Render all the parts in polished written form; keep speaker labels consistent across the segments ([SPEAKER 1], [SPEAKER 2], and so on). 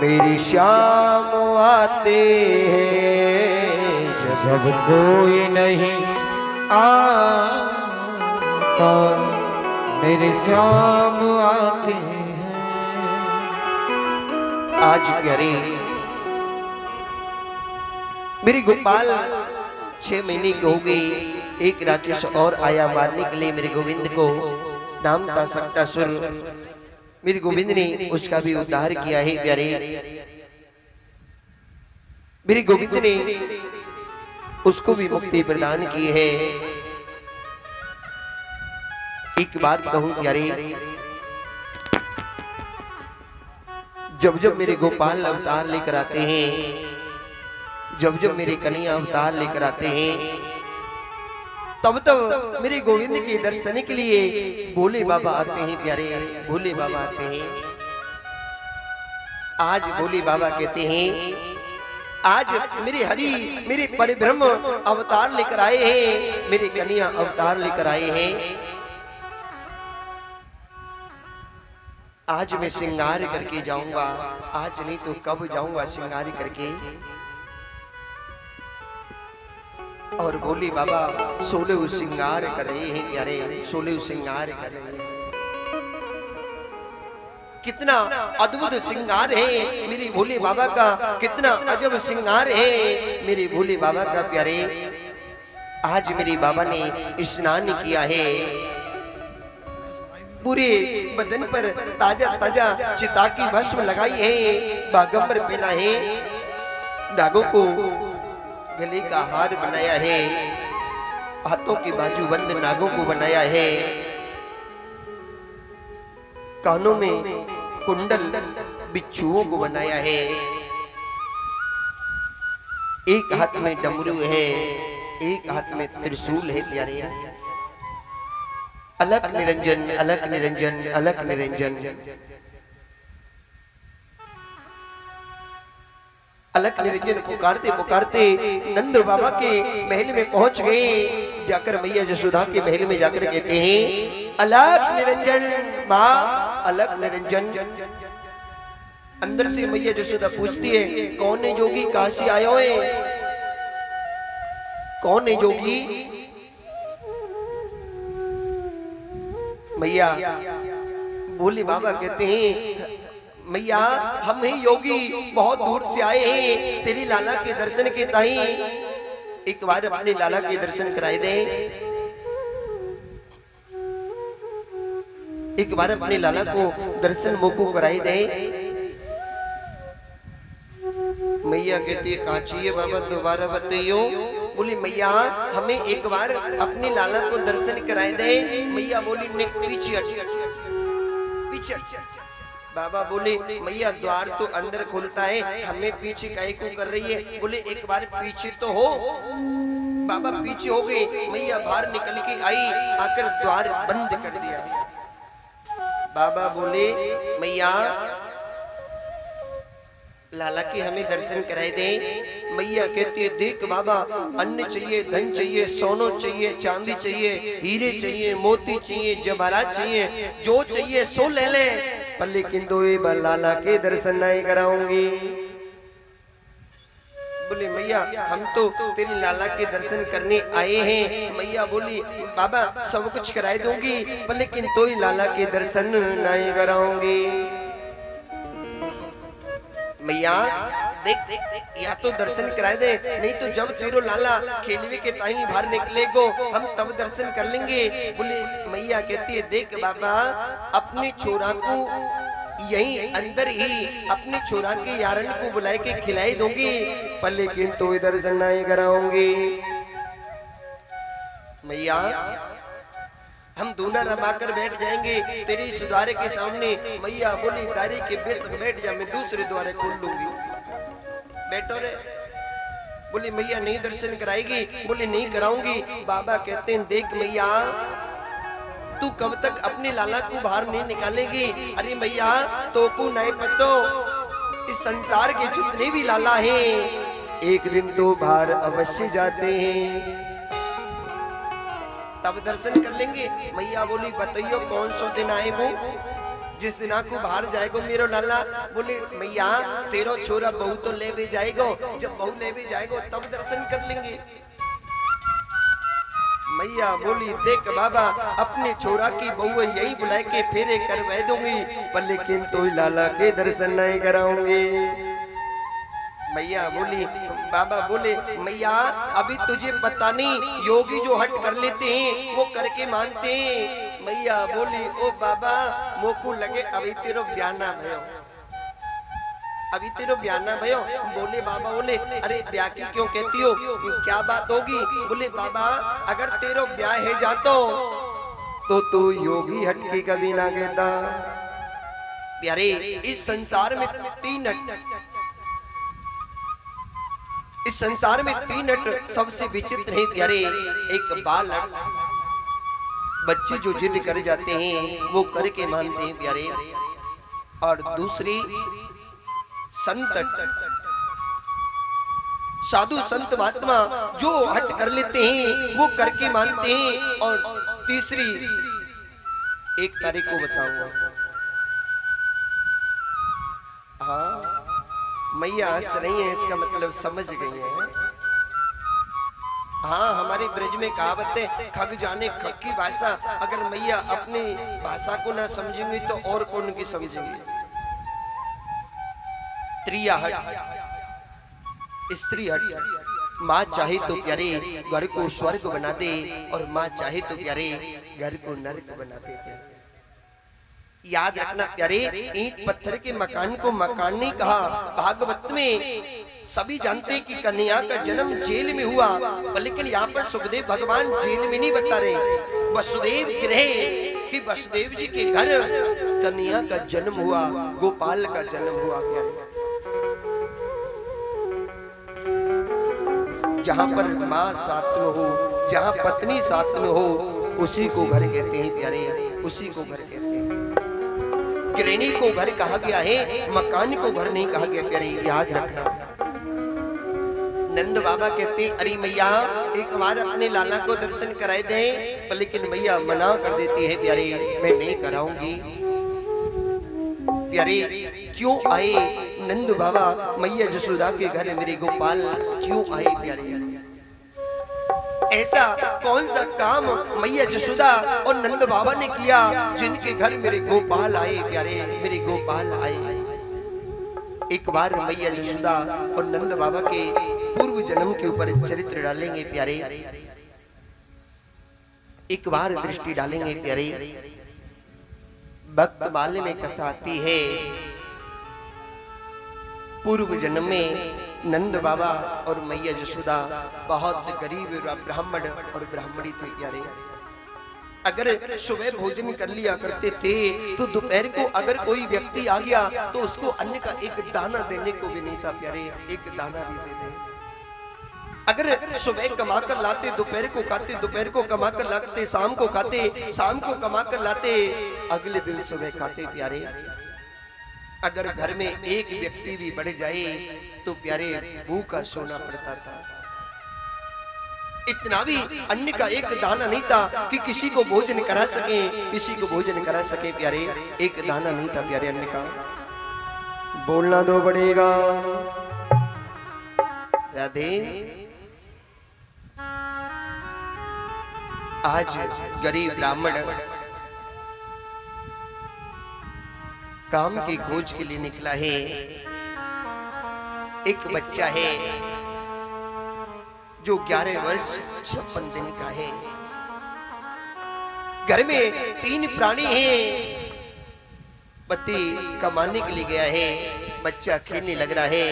[SPEAKER 1] मेरी श्याम आते हैं
[SPEAKER 2] जब कोई नहीं आता मेरे श्याम आते हैं।
[SPEAKER 1] आज प्यारे मेरी गोपाल 6 महीने की हो गई। एक राक्षस और आया मारने के लिए मेरे गोविंद को। नाम था सक्तासुर। मेरे गोविंद ने उसका भी उद्धार किया है प्यारे। मेरे गोविंद ने उसको भी मुक्ति प्रदान की है। एक बात कहूं प्यारे, जब जब मेरे गोपाल अवतार लेकर आते हैं, जब जब मेरे कन्हैया अवतार लेकर आते हैं, तब तब मेरे गोविंद के दर्शन के लिए भोले बाबा आते हैं प्यारे। भोले बाबा आते हैं। आज भोले बाबा कहते हैं आज मेरे हरि मेरे परिब्रह्म अवतार लेकर आए हैं, मेरे कन्हैया अवतार लेकर आए हैं। आज मैं श्रृंगार करके जाऊंगा। आज नहीं तो कब जाऊंगा श्रृंगार करके। और भोले बाबा 16 श्रृंगार कर रहे हैं प्यारे। 16 श्रृंगार कर रहे हैं। कितना अद्भुत श्रृंगार है मेरे भोले बाबा का। कितना अजब श्रृंगार है मेरे भोले बाबा का प्यारे। आज मेरे बाबा ने स्नान किया है। पूरे बदन पर ताजा ताजा चिता की भस्म लगाई है। बागंबर पहना है। नागों को गले का हार बनाया है। हाथों के बाजूबंद नागों को बनाया है। कानों में कुंडल बिच्छुओं को बनाया है। एक हाथ में डमरू है, एक हाथ में त्रिशूल है प्यारे। अलख निरंजन, अलख निरंजन, अलख निरंजन। अलख निरंजन पुकारते पुकारते नंद बाबा के महल में पहुंच गए। जाकर मैया यशोदा के महल में जाकर कहते हैं अलख निरंजन माँ, अलख निरंजन। अंदर से मैया यशोदा पूछती है कौन है जोगी, कहां से आए हो? कौन है जोगी? मैया भोले बाबा कहते हैं मैया हम ही योगी बहुत दूर से आए हैं तेरी लाला के दर्शन के ताई। एक बार अपने लाला के दर्शन कराए दे। एक बार अपने लाला को दर्शन मोको कराए दे। मैया कहती है कहां चाहिए बाबा, दोबारा बताइयो। बोली मैया हमें एक बार अपने लाला को दर्शन कराए दे। मैया बोली पीछे पीछे। बाबा बोले मैया द्वार तो अंदर खुलता है, हमें पीछे काहे को कर रही है? बोले एक बार पीछे तो हो। बाबा पीछे हो गए। मैया बाहर निकल के आई, आकर द्वार बंद कर दिया। बाबा बोले मैया लाला के हमें दर्शन कराए दे। मैया कहती है देख बाबा अन्न चाहिए, धन चाहिए, सोनो चाहिए, चांदी चाहिए, हीरे चाहिए, मोती चाहिए, जवाहरात चाहिए, जो चाहिए सो ले ले, पर लेकिन दो लाला के दर्शन नहीं कराऊंगी। बोले मैया हम तो तेरी लाला के दर्शन करने आए हैं। मैया बोली बाबा सब कुछ कराए दूंगी, पर लेकिन तो ही लाला के दर्शन नहीं कराऊंगी। मैया देख देख देख या तो दर्शन कराए दे, नहीं तो जब तेरो लाला खेलवे के ताई बाहर निकलेगो हम तब दर्शन कर लेंगे। बोले मैया कहती है देख बाबा अपने छोरा को यही अंदर ही अपने छोरा के यारन को बुलाए के खिलाई दूंगी, पर लेकिन तो दर्शन नहीं कराऊंगी। मैया हम दोनों रमाकर बैठ जाएंगे तेरे सुधारे के सामने। मैया बोली दारी के बेस बैठ जा, मैं दूसरे द्वारे खोल लूंगी। बैठो रे। बोली मैया नहीं दर्शन कराएगी? बोले नहीं कराऊंगी। बाबा कहते हैं देख मैया तू कब तक अपने लाला को बाहर नहीं निकालेगी? अरे मैया तो को नहीं पतो इस संसार के जितने भी लाला हैं एक दिन तो बाहर अवश्य जाते हैं, तब दर्शन कर लेंगे। मैया बोली बताइयो कौन सो दिन आए वो? जिस दिन को बाहर जाएगो मेरो लाला। बोले मैया तेरो छोरा बहू तो ले भी जाएगो, जब बहू ले भी जाएगो तब दर्शन कर लेंगे। मैया बोली देख बाबा अपने छोरा की बहू यही बुला के फेरे करवा दूंगी, पर लेकिन तो लाला के दर्शन नहीं कराऊंगी। मैया बोली बाबा बोले मैया अभी तुझे पता नहीं, योगी जो हट कर लेते हैं वो करके मानते हैं। मैया बोली ओ बाबा मोकू लगे अभी तेरो ब्याना भयो, अभी तेरो ब्याना भयो। बोले बाबा बोले अरे ब्याह की क्यों कहती हो, क्या बात होगी। बोले बाबा अगर तेरो ब्याह है जातो तो तू योगी हट के कभी ना कहता। प्यारे इस संसार में तीन हट, इस संसार में तीन हट सबसे विचित्र है प्यारे। एक बालक, बच्चे जो जिद कर जाते हैं वो करके मानते हैं प्यारे, और दूसरी संत, साधु संत महात्मा जो हट कर लेते हैं वो करके मानते हैं, और तीसरी एक तारीख को बताऊंगा। हाँ मैया हंस रही है, इसका मतलब समझ गई है। हाँ हमारे ब्रज में कहावत है खग जाने खग की भाषा, अगर मैया अपनी भाषा को ना समझेंगी तो और कौन की समझेंगी। त्रिया हट, स्त्री हट। माँ चाहे तो प्यारे घर को स्वर्ग बना दे, और माँ चाहे तो प्यारे घर को नरक बना दे। याद रखना प्यारे ईंट पत्थर के मकान को मकान नहीं कहा। भागवत में सभी जानते कि कन्हैया का जन्म जेल में हुआ, लेकिन यहाँ पर सुखदेव भगवान जेल में नहीं बता रहे, वसुदेव गृह कि वसुदेव जी के घर कन्हैया का जन्म हुआ, गोपाल का जन्म हुआ। जहाँ पर माँ साथ में हो, जहाँ पत्नी साथ में हो, उसी को घर कहते हैं प्यारे, उसी को घर कहते हैं। गृहिणी को घर कहा गया है, मकान को घर नहीं कहा गया प्यारे, याद रखना। नंद बाबा कहते अरे मैया एक बार अपने लाला को दर्शन कराए दे, पर लेकिन मैया मना कर देती है प्यारे, मैं नहीं कराऊंगी। प्यारे क्यों आए नंद बाबा मैया जसोदा के घर, मेरे गोपाल क्यों आए प्यारे। ऐसा कौन सा काम मैया जसोदा और नंद बाबा ने किया जिनके घर मेरे गोपाल आए प्यारे, मेरे गोपाल आए। एक बार मैया जसोदा और नंद बाबा के पूर्व जन्म के ऊपर चरित्र डालेंगे प्यारे, एक बार दृष्टि डालेंगे प्यारे। भक्त माले में कथा आती है पूर्व जन्म में नंद बाबा और मैया जसोदा बहुत गरीब ब्राह्मण और ब्राह्मणी थे प्यारे। अगर सुबह भोजन कर लिया करते थे तो दोपहर को अगर कोई व्यक्ति आ गया तो उसको अन्न का एक दाना देने को भी नहीं था प्यारे, एक दाना भी दे दे। अगर सुबह कमा कर लाते दोपहर को खाते, दोपहर को कमा कर लाते शाम को खाते, शाम को कमा कर लाते अगले दिन सुबह खाते प्यारे। अगर घर में एक व्यक्ति भी बढ़ जाए तो प्यारे भूखा सोना पड़ता था। इतना भी अन्न का एक दाना नहीं था कि किसी को भोजन करा सके, किसी को भोजन करा सके प्यारे, एक दाना नहीं था प्यारे अन्न का। बोलना दो पड़ेगा। राधे आज गरीब ब्राह्मण काम की खोज के लिए निकला है। एक बच्चा है जो 11 वर्ष 56 दिन का है। घर में 3 प्राणी हैं। पति कमाने के लिए गया है, बच्चा खेलने लग रहा है,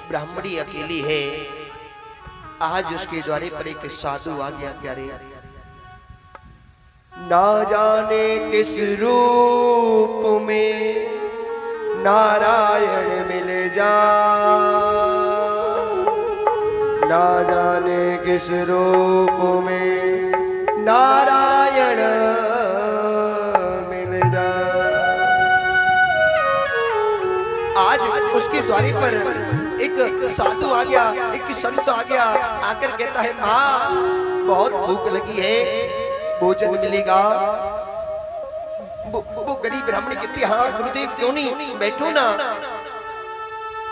[SPEAKER 1] ब्राह्मणी अकेली है। आज उसके द्वारे पर एक साधु आ गया प्यारे। ना जाने किस रूप में नारायण मिल जा, ना जाने किस रूप में नारायण मिल जा। आज उसके द्वारे पर एक साधु आ गया, एक संत आ गया, आकर कहता है माँ बहुत भूख लगी है, भोजन मिलेगा। वो गरीब ब्राह्मण कहती हाँ गुरुदेव क्यों नहीं, बैठो ना।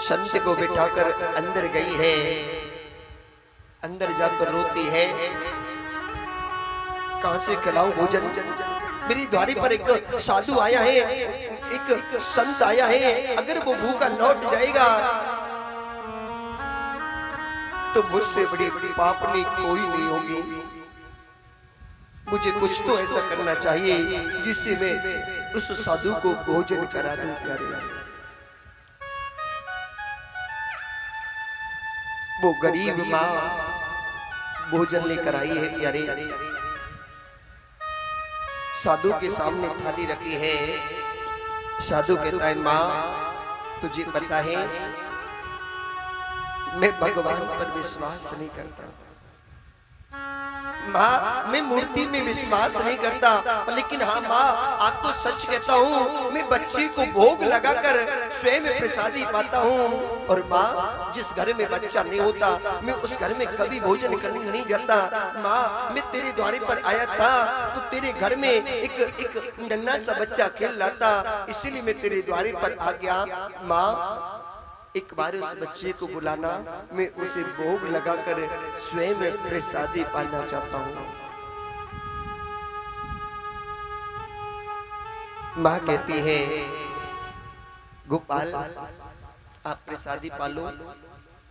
[SPEAKER 1] संत को बिठाकर अंदर गई है, अंदर जाकर रोती है, कहां से खिलाऊं भोजन, मेरी द्वारी पर एक साधु आया है, एक संत आया है, अगर वो भूखा लौट जाएगा तो मुझसे बड़ी पापनी कोई नहीं होगी। मुझे कुछ तो ऐसा करना चाहिए जिससे मैं उस साधु को भोजन करा दूं। वो गरीब माँ भोजन लेकर आई है प्यारे। साधु के सामने थाली रखी है। साधु कहता है माँ तुझे पता है मैं भगवान पर विश्वास नहीं करता, माँ मैं मूर्ति में विश्वास नहीं करता, लेकिन हाँ माँ आपको सच कहता हूँ मैं बच्चे को भोग लगाकर स्वयं प्रसादी पाता हूँ। और माँ जिस घर में बच्चा नहीं होता मैं उस घर में कभी भोजन करने नहीं जाता। माँ मैं तेरे द्वारे पर आया था तो तेरे घर में एक नन्हा सा बच्चा खेल रहा था, इसीलिए मैं तेरे द्वारे पर आ गया। माँ एक बार उस बच्चे को बुलाना, मैं उसे भोग लगाकर स्वयं प्रसादी पाना चाहता हूँ। माँ कहती है गोपाल आप प्रसादी पालो,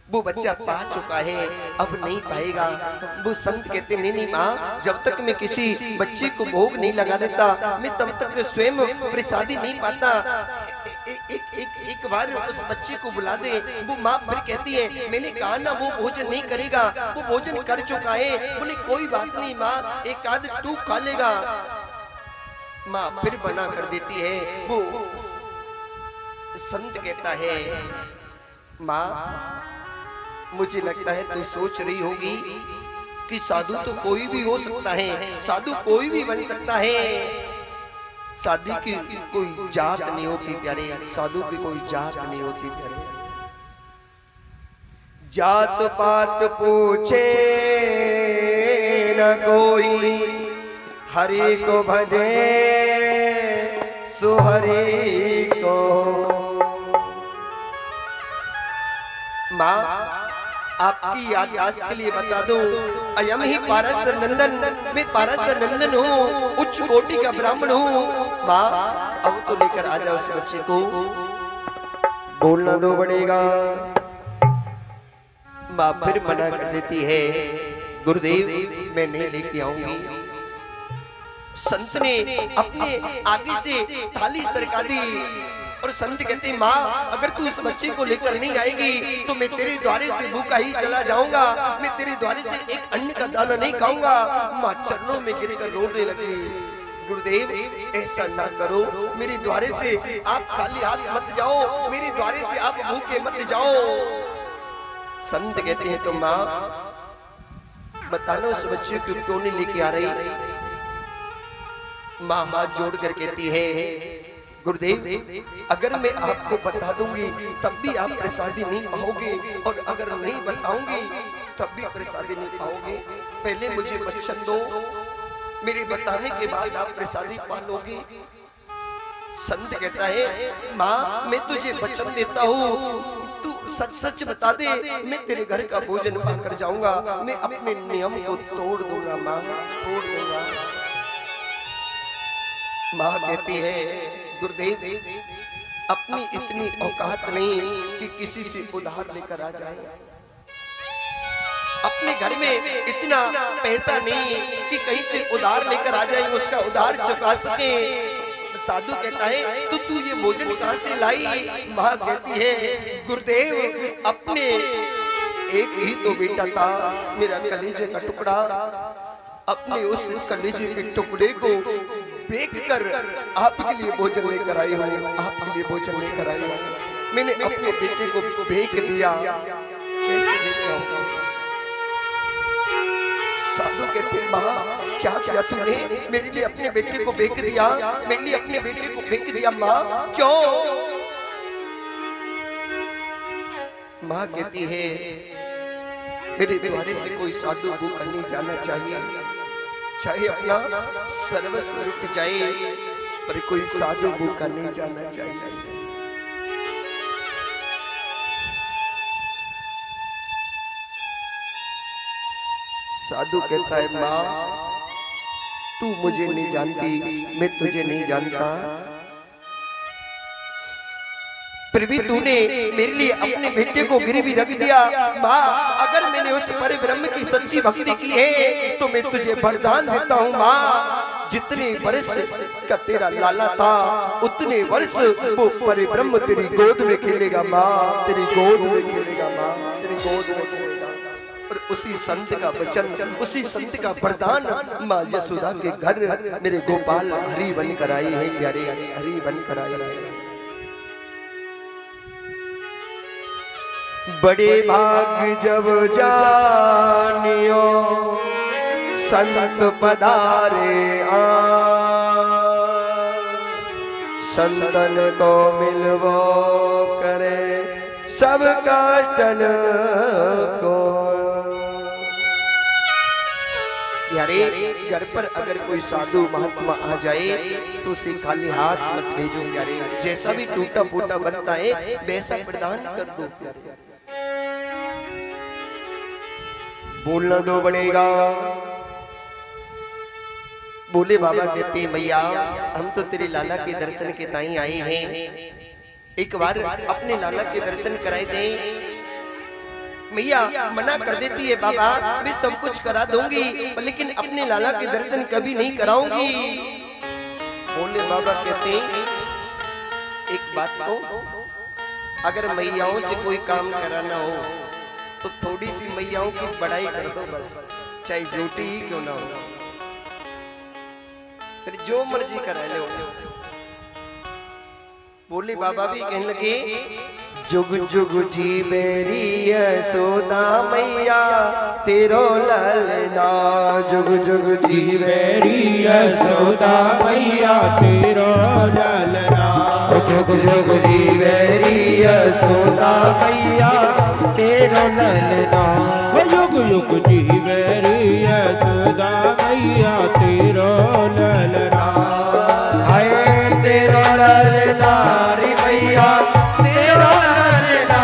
[SPEAKER 1] वो बच्चा पा चुका है अब नहीं पाएगा। वो संत कहते नहीं माँ जब तक मैं किसी बच्चे को भोग नहीं लगा देता मैं तब तक स्वयं प्रसादी नहीं पाता। एक बार उस बच्चे को बुला दे। वो माँ फिर कहती है मैंने कहा ना वो भोजन नहीं करेगा, वो भोजन कर चुका है। बोले कोई बात नहीं माँ एक आध टूक खा लेगा। माँ फिर मना कर देती है। वो संत कहता है माँ मुझे लगता है तू सोच रही होगी कि साधु तो कोई भी हो सकता है, साधु कोई भी बन सकता है। साधु की कोई जात नहीं होती प्यारे, साधु की कोई जात नहीं होती प्यारे। जात पात पूछे न कोई, हरि को भजे सुहरि को। माँ आपकी याददाश्त के लिए बता दूं, अयम ही पारसर नंदन, मैं पारसर नंदन हूँ, उच्च कोटि का ब्राह्मण हूँ। माँ अब तो लेकर आ जाओ उस बच्चे को, बोलना दो पड़ेगा। माँ फिर मना कर देती है गुरुदेव मैं नहीं लेके आऊंगी। संत ने अपने आगे से थाली सरका दी और संत कहते माँ अगर तू इस बच्चे को लेकर नहीं आएगी तो मैं तेरे द्वारे से भूखा ही चला जाऊंगा, मैं तेरे द्वारे से एक अन्न का दाना नहीं खाऊंगा। माँ चरणों में गिरकर रोने लगी, गुरुदेव ऐसा ना करो, मेरे द्वारे से आप खाली हाथ मत जाओ, मेरे द्वारे से आप भूखे मत जाओ। संत कहते हैं तो माँ बताना उस बच्चे को क्यों नहीं लेके आ रही। माँ हाथ जोड़कर कहती है गुरुदेव अगर मैं आपको बता दूंगी तब भी आप प्रसादी नहीं पाओगे, और अगर नहीं बताऊंगी तब भी प्रसादी नहीं पाओगे। पहले मुझे वचन दो, मेरे बताने के बाद आप प्रसादी पा लोगे। संत कहता है माँ मैं तुझे वचन देता हूँ, तू सच सच बता दे, मैं तेरे घर का भोजन पाकर जाऊंगा, मैं अपने नियम को तोड़ दूंगा। माँ तोड़ दूंगा। माँ कहती है गुरुदेव अपनी इतनी औकात नहीं कि किसी से उधार लेकर आ जाए, अपने घर में इतना पैसा नहीं कि कहीं से उधार लेकर आ जाए, उसका उधार चुका सके। साधु कहता है तो तू ये भोजन कहां से लाई। माँ कहती है गुरुदेव अपने एक ही तो बेटा था मेरा कलेजे का टुकड़ा, अपने उस कलेजे के टुकड़े को बेक कर आपके लिए भोजन लेकर आई हूँ, आपके लिए भोजन लेकर आई हूँ। मैंने अपने बेटे को बेक दिया, कैसे देखता हूँ। साधु कहते माँ क्या किया तूने, मेरे लिए अपने बेटे को बेक दिया, मेरे लिए अपने बेटे को बेक दिया। माँ क्यों। माँ कहती है मेरे द्वारे से कोई साधु भूखा नहीं जाना चाहिए, चाहे अपना सर्वस्व लुट जाए पर कोई साधु भूखा नहीं जाना चाहिए। साधु कहता है माँ तू मुझे नहीं जानती, मैं तुझे नहीं जानता, फिर भी तूने मेरे लिए अपने बेटे को गिरवी रख दिया। माँ अगर मैंने उस पर ब्रह्म की सच्ची भक्ति की है तो मैं तुझे वरदान देता हूँ माँ, जितने वर्ष का तेरा लाला था उतने वर्ष वो पर ब्रह्म तेरी गोद में खेलेगा माँ, तेरी गोद में खेलेगा माँ, तेरी गोद में खेलेगा। और उसी संत का वचन, उसी संत का वरदान माँ यशोदा के घर मेरे गोपाल हरि बन कर आए हैं, प्यारे हरि बन कर आए हैं। बड़े भाग जब जानियो संत पधारे संतन को मिलवो करे सब काष्टन को। यारे घर पर अगर कोई साधु महात्मा आ जाए तो उसे खाली हाथ मत भेजो यारे, जैसा भी टूटा फूटा बनता है वैसा प्रदान कर दो प्यारे। बोलना दो पड़ेगा। बोले बाबा कहते मैया हम तो तेरे लाला के दर्शन के ताई आए हैं, एक बार अपने लाला के दर्शन कराए दें। मैया मना कर देती है बाबा मैं सब कुछ करा दूंगी लेकिन अपने लाला के दर्शन कभी नहीं कराऊंगी। बोले बाबा कहते एक बात को, अगर मैयाओं से कोई काम कराना हो तो थोड़ी सी मैयाओं की बड़ाई कर दो बस, चाहे झूठी ही क्यों ना हो, फिर जो मर्जी करा लो। बोले बाबा भी कहने लगे जुग जुग जी मेरी यशोदा मैया तेरो ललना, जुग जुग जी मेरी यशोदा मैया तेरो ललना, जुग जुग जी मेरी यशोदा मैया तेरो ललना,
[SPEAKER 3] युग युग जी मेरी यशोदा मैया तेरो ललना,
[SPEAKER 1] हाय तेरो ललना रे मैया तेरो ललना,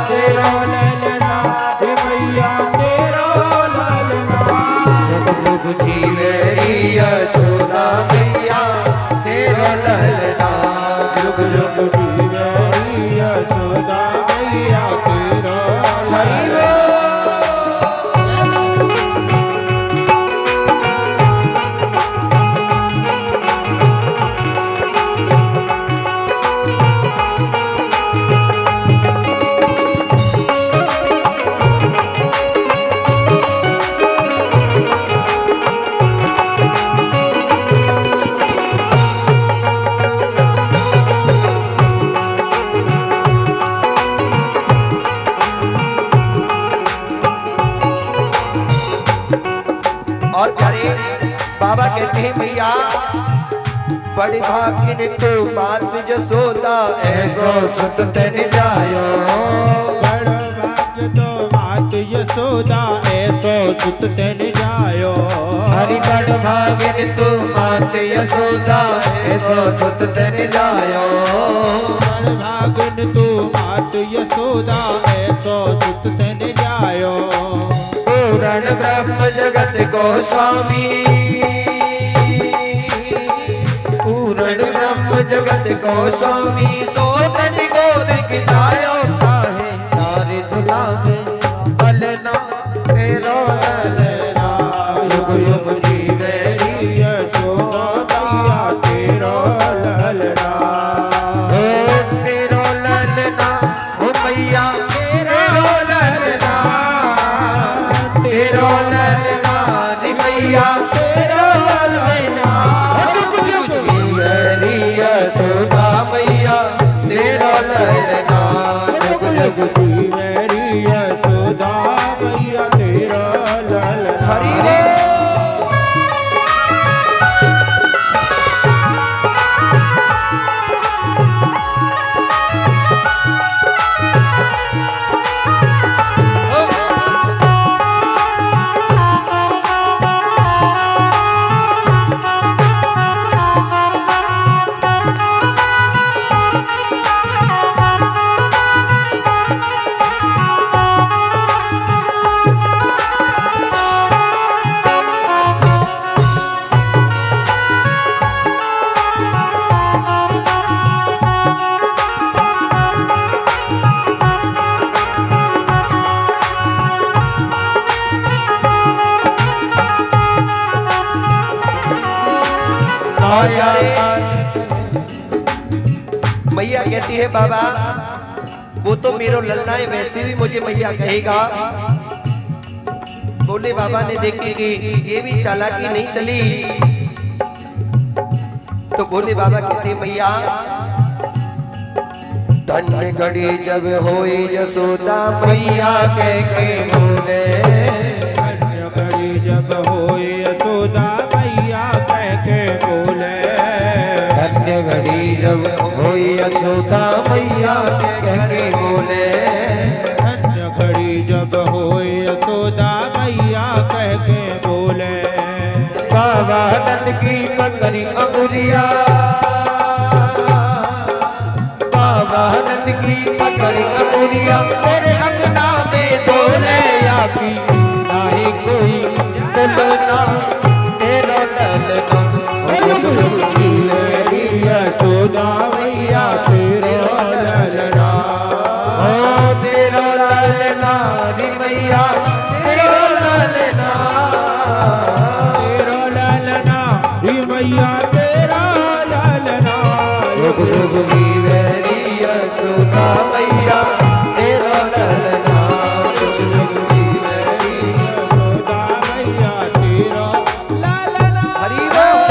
[SPEAKER 3] तेरो ललना रे मैया तेरो ललना,
[SPEAKER 1] जुग जुग जी मेरी यशोदा मैया तेरो ललना,
[SPEAKER 3] युग युग जी मेरी यशोदा मैया तेरो ललना।
[SPEAKER 1] और प्यारे बाबा कहते हैं भैया बड़े भाग्य तो बात जसोदा ऐसो सुत तेने जायो,
[SPEAKER 3] बड़ भाग्य तो मात यशोदा ऐसो सुत तेन जायो,
[SPEAKER 1] हरि बड़ भाग्य तो बात यशोदा ऐसो सुत तेने जायो,
[SPEAKER 3] बड़ भाग्य तो मात यशोदा ऐसो सुत तेन जायो,
[SPEAKER 1] पूर्ण ब्रह्म जगत को स्वामी, पूर्ण ब्रह्म जगत को स्वामी सोतन गोद खिलायो,
[SPEAKER 2] काहे तारे झुलावे बलना तेरो ललना,
[SPEAKER 3] युग युग जी मेरी यशोदा मैया तेरो ललना,
[SPEAKER 2] तेरो ललना ओ मैया
[SPEAKER 3] तेरो ललना,
[SPEAKER 1] तेरो ललना रे मैया तेरो ललना, जुग जुग जी मेरी यशोदा मैया तेरो ललना, जुग जुग
[SPEAKER 3] जी मेरी यशोदा मैया तेरो ललना।
[SPEAKER 1] हरि रे है बाबा वो तो मेरो लल्ला है, वैसे भी मुझे मैया कहेगा। बोले बाबा ने देखे कि ये भी चालाकी नहीं चली, तो बोले बाबा कहते मैया धन्य घड़ी जब होई यशोदा मैया कह के बोले,
[SPEAKER 3] धन्य घड़ी जब होई यशोदा मैया कह के बोले,
[SPEAKER 2] धन्य घड़ी जब होई यशोदा मैया कह के बोले,
[SPEAKER 3] धन्य घड़ी जब होई यशोदा मैया कह के बोले।
[SPEAKER 2] बाबा नंद की पकड़ी अंगुलिया, बाबा नंद की पकड़ी अंगुलिया तेरे अंगना में बोले आकी नाही कोई तुलना तेरा ललना।
[SPEAKER 3] यशोदा मैया तेरा ललना,
[SPEAKER 2] ओ तेरा ललना री मैया तेरा ललना,
[SPEAKER 3] तेरा ललना री मैया तेरा ललना।
[SPEAKER 2] जुग जुग जीवे री यशोदा मैया तेरा ललना, जुग जुग जीवे री
[SPEAKER 3] यशोदा मैया तेरा ललना।
[SPEAKER 1] हरि बोल।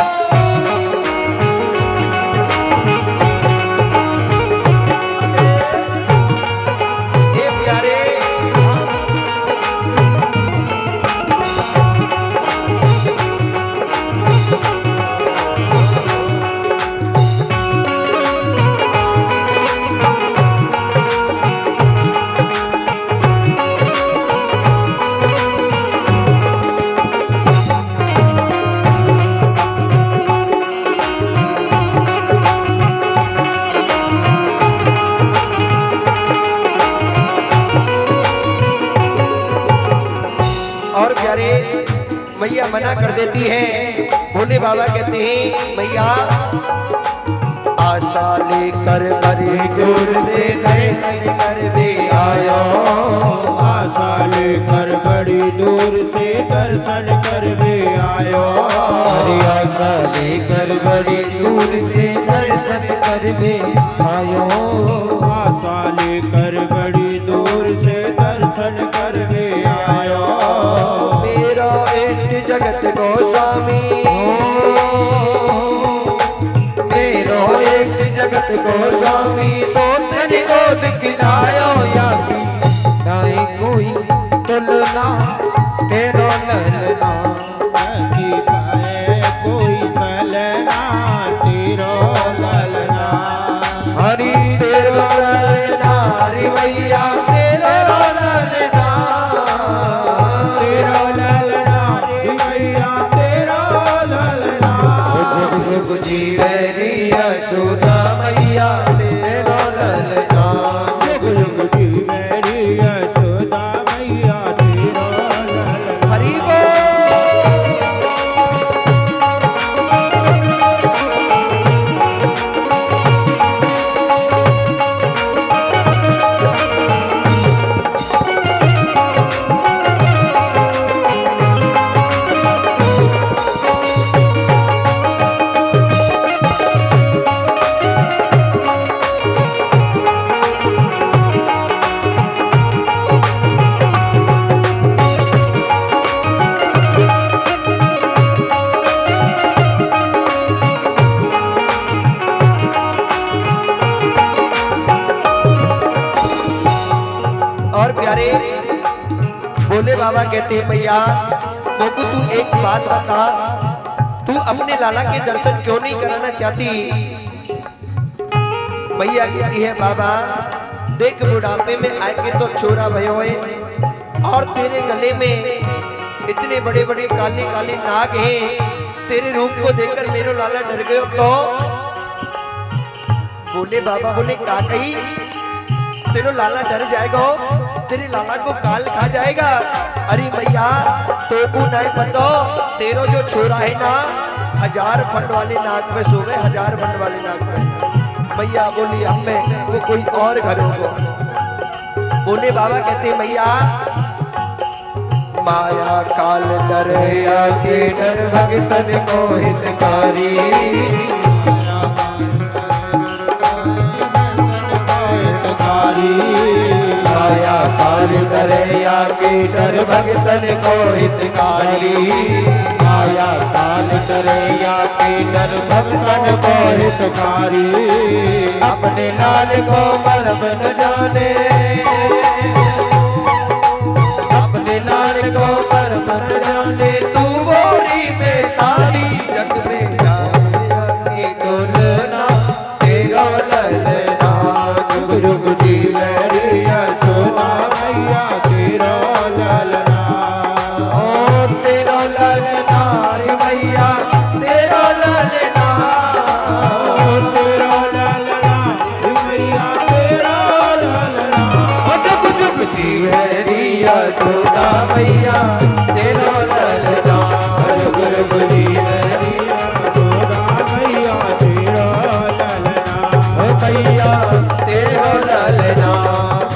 [SPEAKER 1] हे प्यारे और प्यारे मैया मना कर देती है। भोले बाबा कहते हैं मैया आशा लेकर बड़े दूर से दर्शन कर भी आयो,
[SPEAKER 3] आशा लेकर बड़ी दूर से दर्शन कर भी आयो,
[SPEAKER 2] हरी आशा लेकर बड़ी दूर से दर्शन कर भी आयो,
[SPEAKER 3] आशा लेकर बड़ी दूर से दर्शन कर भी आयो।
[SPEAKER 1] मेरा इष्ट जगत गोस्वामी,
[SPEAKER 2] मेरो एक जगत गोस्वामी सोतन गोद किनायो यासी नाई कोई तुलना तेरो ललना।
[SPEAKER 3] की पाए कोई सलना तेरो ललना,
[SPEAKER 2] हरि तेरो ललना हरि मैया तेरो ललना,
[SPEAKER 3] तेरो ललना री मैया तेरो ललना।
[SPEAKER 2] जुग जुग जीवे री यशोदा मैया तेरो ललना,
[SPEAKER 3] जुग जुग जीवे री यशोदा मैया तेरो ललना।
[SPEAKER 1] हरि बोल। और प्यारे भोले बाबा कहते हैं मैया मोकू तू एक बात बता, तू अपने लाला के दर्शन क्यों नहीं कराना चाहती? मैया कहती है बाबा देख बुढ़ापे में आके तो छोरा भयो है, और तेरे गले में इतने बड़े बड़े काले काले नाग हैं, तेरे रूप को देखकर मेरो लाला डर गयो। तो बोले बाबा बोले का कही तेरो लाला डर जाएगा, तेरे लाला को काल खा जाएगा। अरे भैया तो को नहीं पता, तेरो जो छोरा है ना 1000 फंड वाले नाग में सोवे, 1000 फंड वाले नाग में। भैया बोली हमें वो कोई और घर होगा। बोले बाबा कहते भैया माया काल डर या के डर भगतन को हितकारी,
[SPEAKER 3] कारी।
[SPEAKER 2] माया काल करे या के डर भगतन को हितकारी।
[SPEAKER 3] माया काल करे या के डर भगतन को हितकारी।
[SPEAKER 2] अपने लाल को मर्म न जाने, अपने लाल को मर्म न जाने, तू बोरी में तारी। जग में जाने की डोलना तेरा ललना, जुग जुग जीवे रे
[SPEAKER 3] यशोदा मैया तेरा ललना।
[SPEAKER 2] ओ तेरा ललना रे मैया, तेरा ललना।
[SPEAKER 3] ओ तेरा ललना मैया तेरा ललना।
[SPEAKER 2] ओ जुग जुग जीवे रे यशोदा मैया, तेरा ललना। जुग जुग जीवे रे
[SPEAKER 3] यशोदा मैया तेरा ललना।
[SPEAKER 2] ओ मैया तेरा ललना,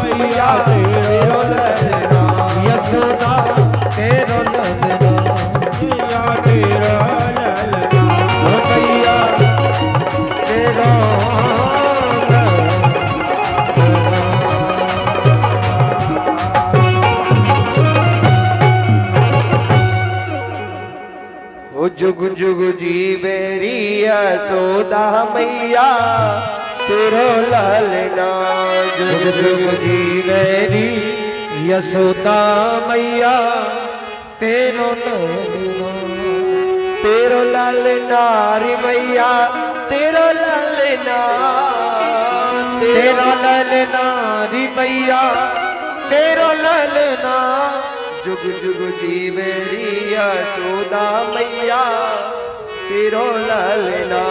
[SPEAKER 3] मैया
[SPEAKER 2] तेरा ललना। यशोदा तेरा ललना,
[SPEAKER 3] मैया तेरा ललना।
[SPEAKER 2] ओ मैया तेरा ओ जुग जुग जीवे री यशोदा मैया, तेरो ललना। जुग जुग जीवे री यशोदा मैया, तेरो ललना। तेरो ललना रे मैया, तेरो ललना। तेरो ललना रे मैया, तेरो ललना। जुग जुग जीवे री यशोदा मैया, तेरो ललना।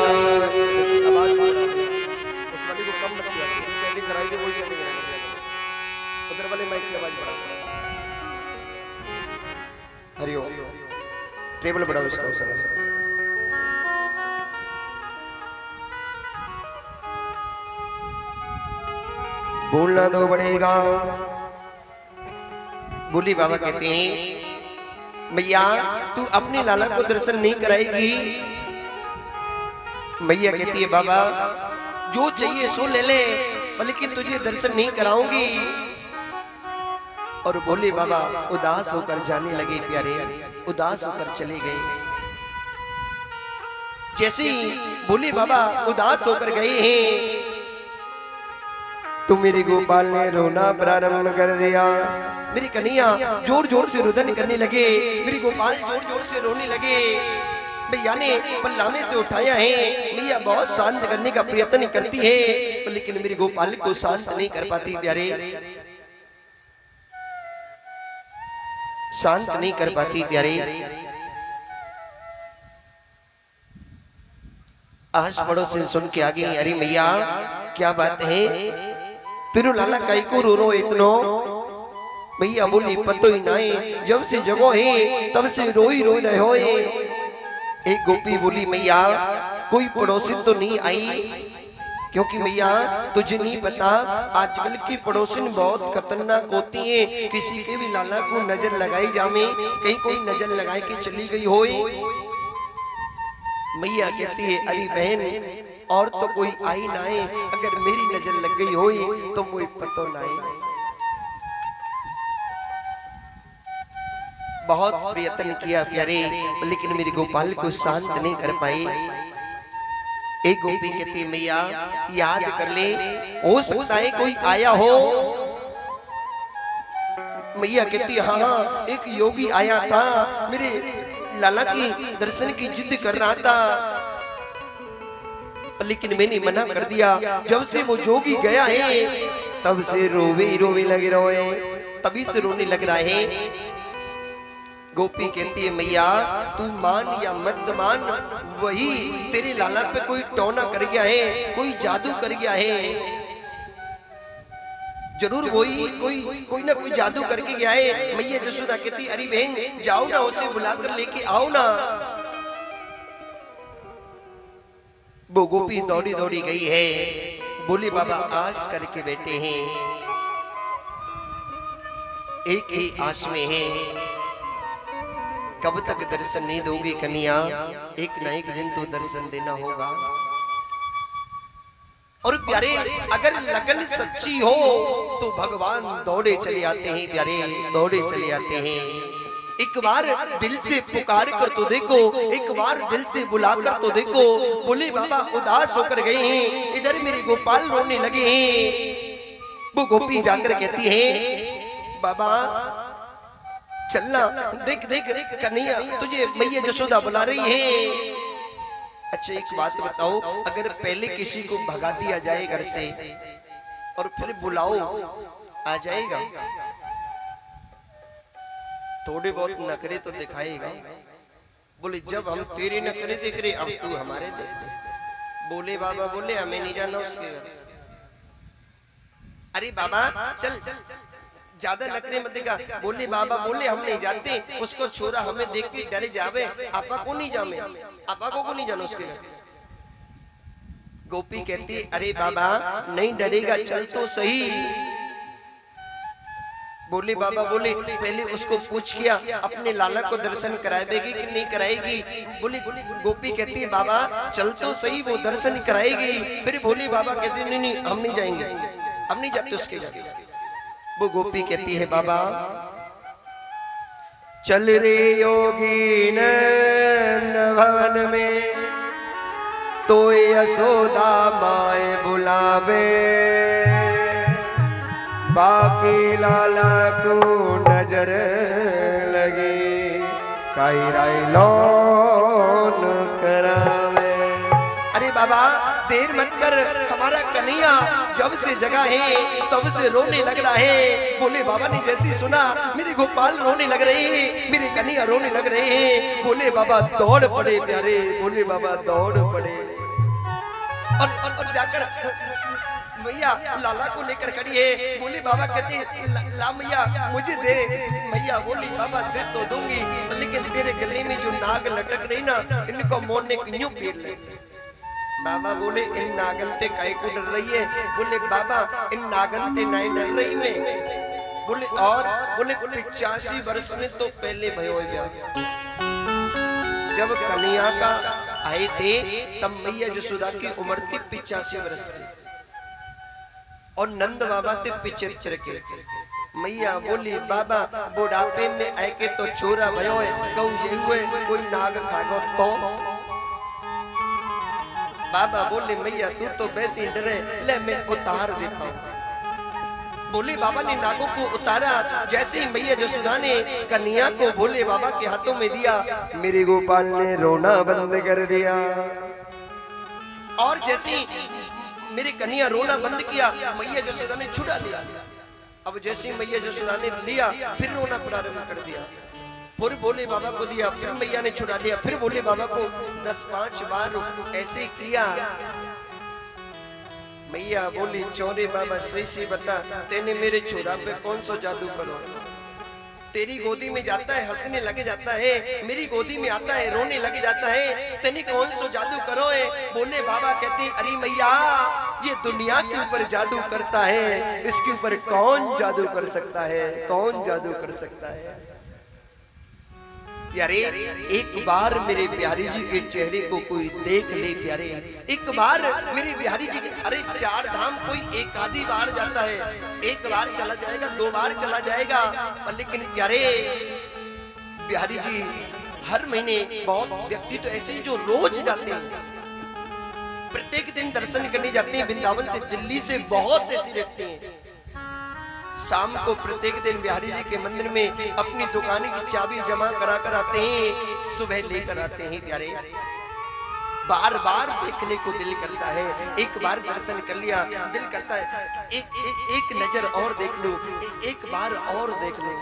[SPEAKER 2] आवाज उस वाली को कम मत किया, सेटिंग कराई थी वही सेटिंग कराई, उधर वाले माइक की आवाज बढ़ा। हरिओम। टेबल बढ़ाओ इसका। बोलना तो पड़ेगा। बोली बाबा कहते हैं मैया तू अपनी लाला को दर्शन नहीं कराएगी। मैया कहती है बाबा जो चाहिए सो ले ले, लेकिन तुझे दर्शन नहीं कराऊंगी। और बोले बाबा उदास होकर जाने लगे प्यारे, उदास होकर चले गए। जैसे ही बोले बाबा उदास होकर गए हैं तो मेरे गोपाल ने रोना प्रारंभ कर दिया। मेरी कन्हैया जोर जोर से रुदन करने लगे, मेरी गोपाल जोर जोर से रोने लगे। भैया ने पल्लामे से उठाया है, मैया बहुत शांत करने का प्रयत्न करती है, लेकिन मेरे गोपाल को शांत नहीं कर पाती प्यारे, शांत नहीं कर पाती प्यारे। आस पड़ोस से सुन के आ गई, अरे मैया क्या बात है, तेरू लाला काई को रो रो इतनो। भैया बोली पतो ही नाई, जब से जगो है तब से रोई रोई रहे हो। एक गोपी बोली मैया कोई पड़ोसी तो नहीं आई, क्योंकि मैया तुझे नहीं पता आजकल की पड़ोसिन बहुत खतरनाक होती हैं, किसी के भी लाला को नजर लगाई जामे, कहीं कोई नजर लगाए के चली गई हो। मैया कहती है अरे बहन और तो कोई आई ना है, अगर मेरी नजर लग गई हो तो मुझे पतो ना है। बहुत प्रयत्न किया प्यारे, लेकिन मेरे गोपाल को शांत नहीं कर पाए। एक गोपी कहती मैया याद कर ले, हो सकता है कोई आया हो। मैया कहती हाँ एक योगी आया था, मेरे लाला की दर्शन की जिद कर रहा था, लेकिन मैंने मना कर दिया। जब से वो जोगी गया है तब से रोवे रोवे लगे रहे, तभी से रोने लग रहा है। गोपी कहती है मैया तू मान या मत मान, वही तेरे लाला पे कोई टोना कर गया है, कोई जादू कर गया है, जरूर वही कोई ना कोई जादू करके गया है। मैया जसोदा कहती अरे बहन जाओ ना, उसे बुलाकर लेके आओ ना। वो गोपी दौड़ी दौड़ी गई है, बोली बाबा आस करके बैठे हैं, एक ही आस में है, कब तक दर्शन नहीं दोगे कन्या, एक ना एक दिन तो दर्शन देना होगा। और प्यारे अगर लगन सच्ची हो तो भगवान दौड़े चले आते हैं, प्यारे दौड़े चले आते हैं। एक बार दिल से पुकार कर तो देखो, एक बार दिल से बुला कर तो देखो। बोले बाबा उदास होकर गए हैं, इधर मेरे गोपाल रोने लगे हैं। वो गोपी जाकर कहती है बाबा चलना, देख देख कन्हैया तुझे मैया जसोदा बुला रही है। अच्छा एक बात बताओ, अगर पहले किसी को भगा दिया जाए घर से और फिर बुलाओ, आ जाएगा? थोड़े बहुत नखरे तो दिखाएगा। बोले जब हम तेरे नखरे देख रहे अब तू हमारे देख। बोले बाबा बोले हमें नहीं जाना उसके घर। अरे बाबा चल ज्यादा नखरे मत दिखा। बोले बाबा बोले हम नहीं जानते, उसको छोरा हमें देख के डरे जावे, आपा को नहीं जामे, आपा को नहीं जानो उसके घर। गोपी कहती अरे बाबा नहीं डरेगा, चल तो सही। बोले बाबा बोले पहले उसको पूछ किया अपने लाला को दर्शन कराएगी कि नहीं कराएगी। बोली गोपी कहती है बाबा चल तो सही, वो दर्शन कराएगी। फिर भोले बाबा कहते नहीं नहीं हम नहीं जाएंगे, हम नहीं जाते उसके घर। वो गोपी कहती है बाबा चल रे योगी नंद भवन में, तो यशोदा माए बुलावे, बाकी लाला को नजर लगे, काई राई लोन करावे। अरे बाबा देर मत कर, हमारा कन्हैया जब से जगा है तब से रोने लग रहा है। बोले बाबा ने जैसी सुना मेरे गोपाल रोने लग रहे हैं, मेरे कन्हैया रोने लग रहे हैं। बोले बाबा दौड़ पड़े प्यारे, बोले बाबा दौड़ पड़े और जाकर मैया लाला को लेकर खड़ी है। बोले बाबा कहते ला मैया मुझे दे। मैया बोली बाबा दे तो दूंगी, लेकिन तेरे गले में जो नाग लटक रही ना इनको मोड़ने क्यों पीर ले। बाबा बोले इन नागन ते काहे को डर रही है। बोले बाबा इन नागन ते नहीं डर रही मैं। बोले और बोले 85 वर्ष में तो पहले भयो हो गया। जब कन्हैया का आए थे तब मैया जसोदा की उम्र थी 85 वर्ष की और नंद बाबा थे 75 के। मैया बोली बाबा बुढ़ापे में आए के तो छोरा भयो है, कहूँ ये हुए कोई नाग खागो तो। बाबा बोले मैया तू तो वैसे डरे, ले मैं उतार देता हूँ। बोले बाबा ने नागों को उतारा। जैसे ही मैया जसोदा ने कन्हैया को भोले बाबा के हाथों में दिया, मेरे गोपाल ने रोना बंद कर दिया। और जैसे ही मेरे कन्हैया रोना बंद किया, मैया जसोदा ने छुड़ा लिया। अब जैसे मैया जसोदा ने लिया फिर रोना प्रारंभ कर दिया। फिर भोले बाबा को दिया, फिर मैया ने छुड़ा लिया, फिर भोले बाबा को 10-5 बार ऐसे किया। मैया बोली चौरे बाबा सही से बता, तेने मेरे छोरा पे कौन सा जादू करो। तेरी गोदी में जाता है हंसने लगे जाता है, मेरी गोदी में आता है रोने लगे जाता है, तेने कौन सा जादू करो है। बोले बाबा कहते अरे मैया ये दुनिया के ऊपर जादू करता है, इसके ऊपर कौन जादू कर सकता है, कौन जादू कर सकता है। प्यारे एक बार मेरे बिहारी जी के चेहरे को कोई देख ले प्यारे, एक बार मेरे बिहारी जी के, अरे 4 धाम कोई एक आधी बार जाता है, एक बार चला जाएगा 2 बार चला जाएगा, लेकिन प्यारे बिहारी जी हर महीने बहुत व्यक्ति तो ऐसे ही जो रोज जाते हैं, प्रत्येक दिन दर्शन करने जाते हैं वृंदावन से, दिल्ली से बहुत ऐसे व्यक्ति हैं। शाम को प्रत्येक दिन बिहारी जी के मंदिर में अपनी दुकान की चाबी जमा करा कर आते हैं, सुबह लेकर आते हैं। प्यारे बार बार देखने को दिल करता है, एक बार दर्शन कर लिया दिल करता है एक नजर और देख लो, एक बार और देख लो।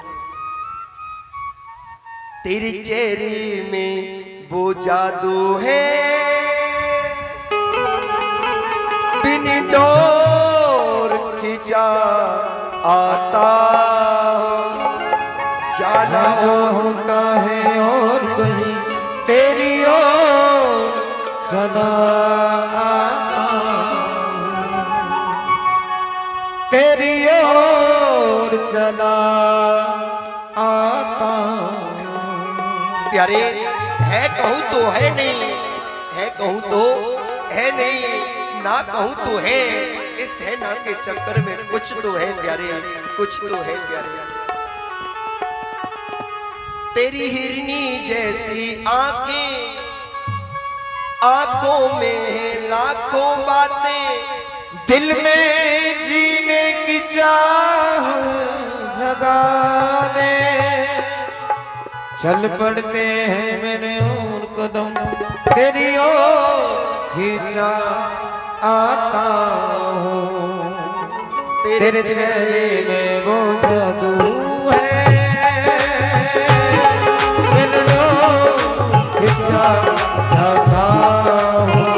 [SPEAKER 2] तेरी चेहरे में वो जादू है बिन डोर खिंचा आता जाना होता है और कहीं तेरी ओर सदा आता, तेरी ओर चला आता। प्यारे है कहूँ तो है नहीं, है कहूँ तो है नहीं, ना कहूँ तो है, इस है ना के चक्कर में कुछ तो है प्यारे, कुछ तो है प्यारे। तेरी हिरनी जैसी आंखें, आंखों में लाखों बातें,
[SPEAKER 3] दिल में जीने की चाह जगाने चल पड़ते हैं मेरे और कदम तेरी ओर खींचा आता हूँ। तेरे चेहरे में वो जादू है, दिल को खींचा जाता हूँ।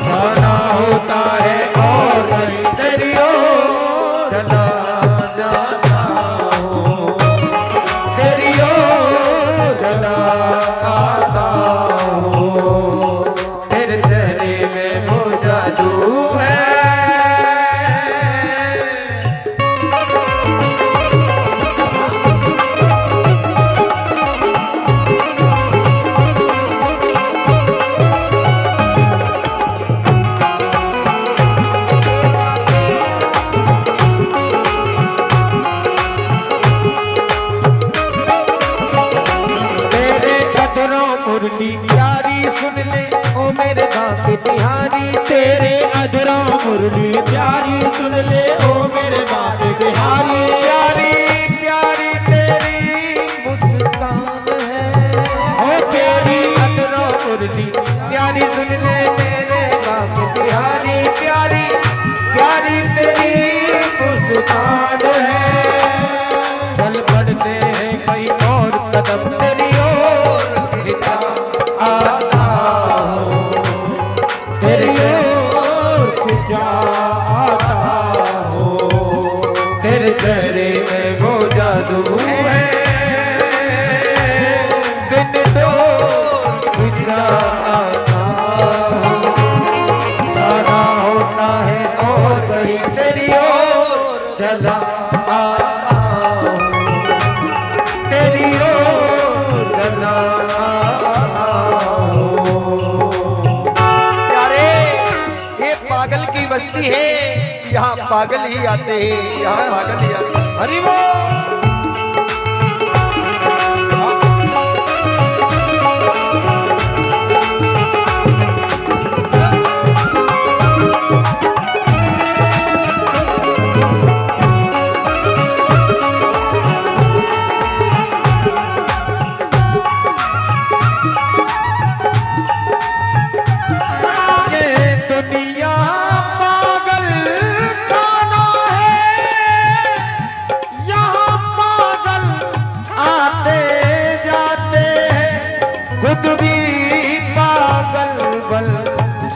[SPEAKER 3] जाना होता है और कहीं तेरी ओर चला जाता हूँ। तेरी ओर चला आता हूँ। तेरे चेहरे में वो जादू है। मुरली प्यारी सुन ले ओ मेरे बाप बिहारी, तेरे अधरों मुरली प्यारी सुन ले ओ मेरे बाप बिहारी। प्यारी प्यारी तेरी मुस्कान है, ओ तेरी अधरों मुरली प्यारी सुन ले मेरे बाप बिहारी। प्यारी प्यारी तेरी मुस्कान है, चल पड़ते हैं कहीं और कदम तेरी ओर आता हूँ। तेरी ओर खिंचा आता हूँ। तेरे चेहरे में वो जादू है, बिन तो खिंचा आता हूँ। जाना होता है और कहीं तेरी ओर चला आता हूँ। तेरी ओर चला
[SPEAKER 2] बस्ती है, यहाँ पागल ही आते हैं, यहाँ पागल ही आते हैं।
[SPEAKER 3] हरि बोल।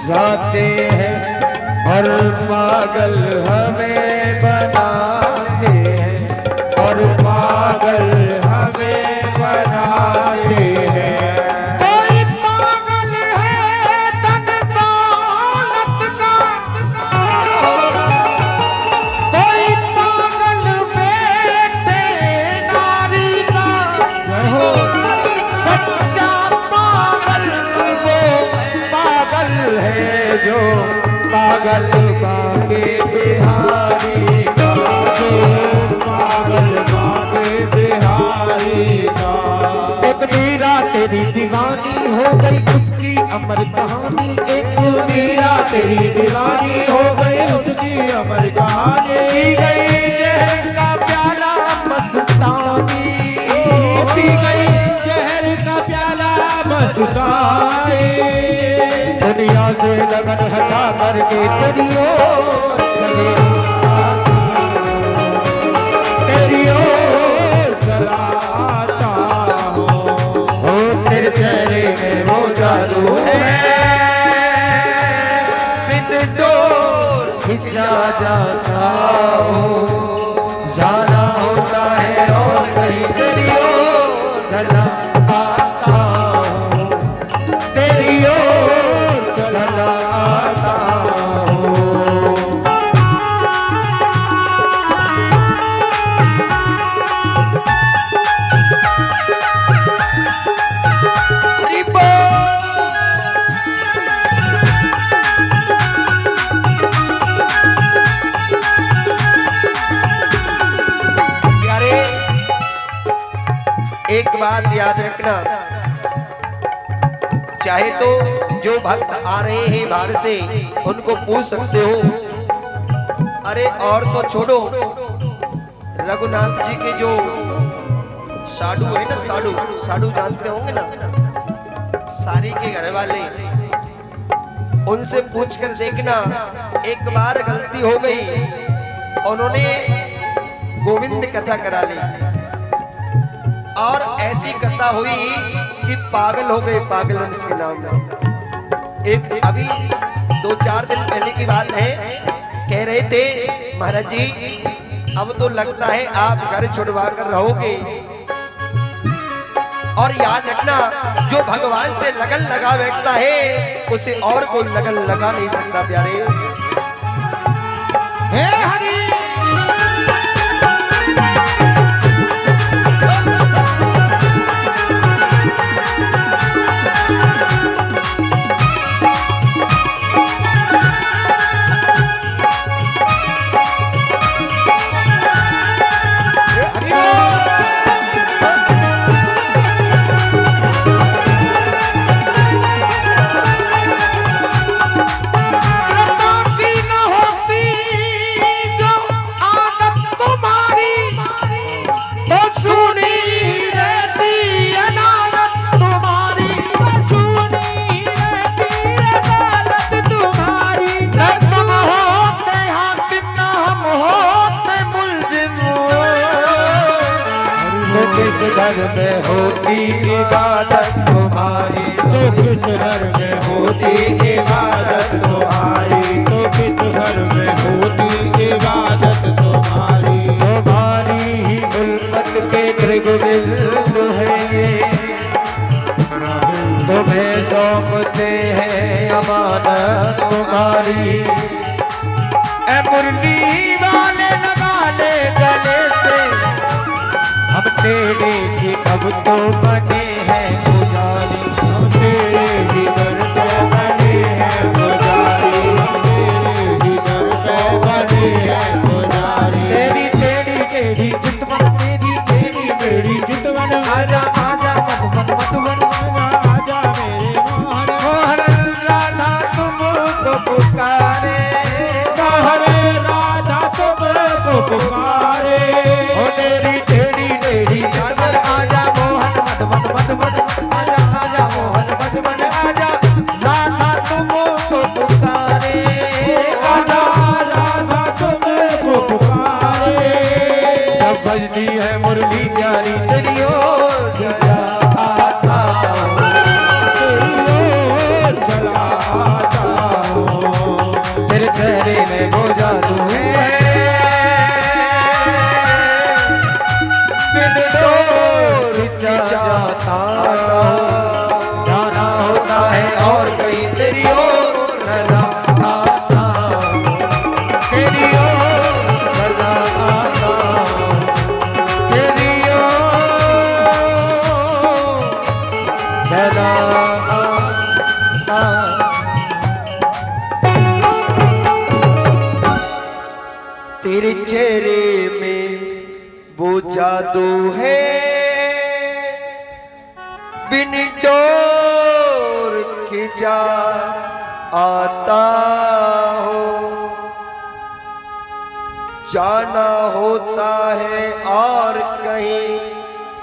[SPEAKER 3] जाते हैं और पागल हमें बनाते हैं, और पागल हमें बनाते हैं। कोई पागल है तन दौलत का, कोई पागल बेटे नारी का, सच्चा पागल वो पागल है जो पागल बाके बिहारी का, जो पागल बाके बिहारी का। एक मीरा तेरी दीवानी हो गई उसकी अमर कहानी, एक मीरा तेरी दीवानी हो गई उसकी अमर कहानी। पी गई जहर का प्याला मस्तानी, पी गई जहर का प्याला मस्तानी। दुनिया से लगन हटा करके तेरी ओर चले तेरी ओर चला आता हूँ। तेरे चेहरे में वो जादू है, बिन डोर खिंचा जाता हूँ। जाना होता है और कहीं तेरी ओर चला आता हूँ। तेरी ओर चला आता हूँ।
[SPEAKER 2] बात याद रखना, चाहे तो जो भक्त आ रहे हैं बाहर से उनको पूछ सकते हो। अरे और तो छोड़ो, रघुनाथ जी के जो साधु है ना, साधु जानते होंगे ना, सारी के घर वाले, उनसे पूछकर देखना। एक बार गलती हो गई, उन्होंने गोविंद कथा करा ली और ऐसी कथा हुई कि पागल हो गए, पागल के नाम में। एक अभी 2-4 दिन पहले की बात है, कह रहे थे महाराज जी अब तो लगता है आप घर छुड़वा कर रहोगे। और याद रखना, जो भगवान से लगन लगा बैठता है उसे और कोई लगन लगा नहीं सकता प्यारे।
[SPEAKER 3] हे हरि घर में होती इबादत तुम्हारी, तो किस घर में होती इबादत तुम्हारी, तो किस घर में होती इबादत तुम्हारी। तुम्हारी ही उल्फत के त्रिगुणित है, तुम्हें सौंपते हैं अमानत तुम्हारी। ए मुरली वाले लगा ले गले से, हम तेरे ही अब तो बने हैं पुजारी, हम तेरे ही दर तो बने हैं पुजारी, हम तेरे ही दर तो बने हैं पुजारी। तेरी तेरी तेरी चितवन, तेरी तेरी मेरी चितवन, आजा आजा मत मत मत वन, आजा मेरे मोहन मोहन। राधा तुमको पुकारे, मोहन राधा तुमको पुकारे। ओ तेरी आजा मोहन मत मत मत मत, आजा आजा मोहन मत मत आजा। राधा तुमको पुकारे, आजा राधा तुमको पुकारे। जब बजती है मुरली प्यारी तेरी ओर चला आता हूँ, तेरी ओर चला आता हूँ। तेरे चेहरे में वो जादू है, जाता जाना होता है और कहीं तेरी ओर न जाता, तेरी ओर न जाता, तेरी ओर सदा आता।
[SPEAKER 2] तेरे चेहरे में वो जादू है, बिन डोर के जा आता हो। जाना होता है और कहीं